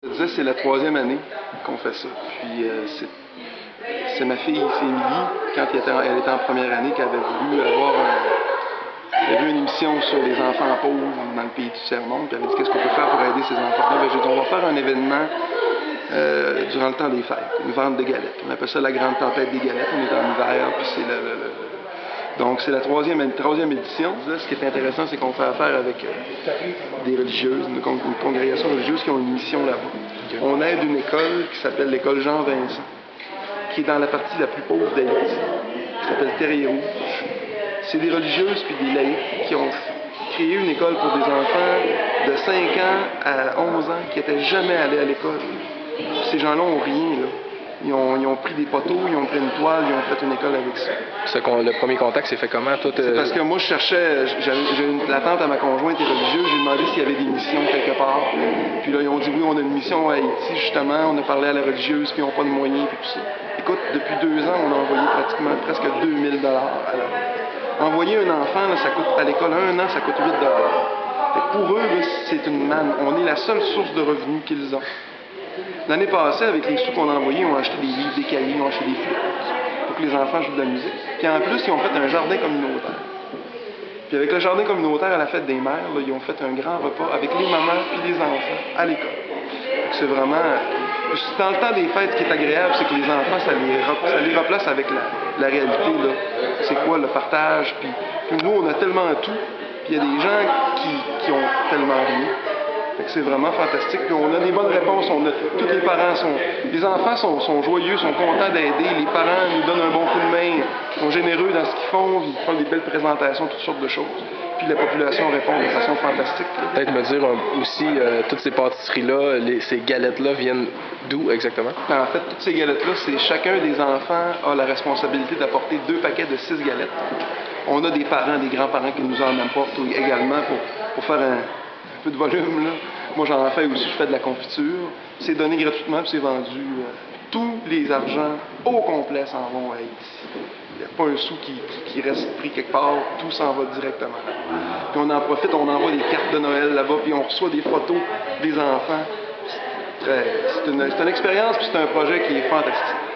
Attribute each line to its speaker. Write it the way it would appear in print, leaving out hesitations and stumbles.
Speaker 1: Je disais, c'est la 3e année qu'on fait ça. Puis c'est ma fille, c'est Émilie, quand elle était en première année, qu'elle avait voulu avoir elle avait vu une émission sur les enfants pauvres dans le pays du tiers-monde, puis elle avait dit qu'est-ce qu'on peut faire pour aider ces enfants-là. J'ai dit on va faire un événement durant le temps des fêtes, une vente de galettes. On appelle ça la grande tempête des galettes. On est en hiver, puis c'est donc c'est la troisième édition. Là, ce qui est intéressant, c'est qu'on fait affaire avec des religieuses, une congrégation religieuse qui ont une mission là-bas. Okay. On aide une école qui s'appelle l'école Jean-Vincent, qui est dans la partie la plus pauvre d'Haïti, qui s'appelle Terrier-Rouge. C'est des religieuses puis des laïcs qui ont créé une école pour des enfants de 5 ans à 11 ans qui n'étaient jamais allés à l'école. Ces gens-là n'ont rien, là. Ils ont pris des poteaux, ils ont pris une toile, ils ont fait une école avec ça.
Speaker 2: Le premier contact s'est fait comment?
Speaker 1: C'est parce que moi, je cherchais, la tante à ma conjointe est religieuse, j'ai demandé s'il y avait des missions quelque part. Puis là, ils ont dit oui, on a une mission à Haïti, justement, on a parlé à la religieuse, puis ils n'ont pas de moyens, puis tout ça. Écoute, depuis 2 ans, on a envoyé pratiquement presque 2000 $ à la... Envoyer un enfant, là, ça coûte à l'école 1 an, ça coûte 8 $. Pour eux, c'est une manne. On est la seule source de revenus qu'ils ont. L'année passée, avec les sous qu'on a envoyés, ils ont acheté des livres, des cahiers, ils ont acheté des flûtes pour que les enfants jouent de la musique. Puis en plus, ils ont fait un jardin communautaire. Puis avec le jardin communautaire à la fête des mères, là, ils ont fait un grand repas avec les mamans et les enfants à l'école. C'est vraiment... Dans le temps des fêtes, ce qui est agréable, c'est que les enfants, ça les replace avec la réalité. C'est quoi le partage? Puis nous, on a tellement tout, puis il y a des gens qui ont tellement rien. C'est vraiment fantastique. Puis on a des bonnes réponses. Tous les parents les enfants sont joyeux, sont contents d'aider. Les parents nous donnent un bon coup de main, sont généreux dans ce qu'ils font, ils font des belles présentations, toutes sortes de choses. Puis la population répond de façon fantastique.
Speaker 2: Peut-être me dire aussi, toutes ces pâtisseries-là, ces galettes-là viennent d'où exactement?
Speaker 1: En fait, toutes ces galettes-là, c'est chacun des enfants a la responsabilité d'apporter 2 paquets de 6 galettes. On a des parents, des grands-parents qui nous en apportent également pour faire un peu de volume, là. Moi, j'en fais aussi, je fais de la confiture. C'est donné gratuitement, puis c'est vendu. Tous les argents au complet s'en vont à Haïti. Il n'y a pas un sou qui reste pris quelque part, tout s'en va directement. Puis on en profite, on envoie des cartes de Noël là-bas, puis on reçoit des photos des enfants. C'est une expérience, puis c'est un projet qui est fantastique.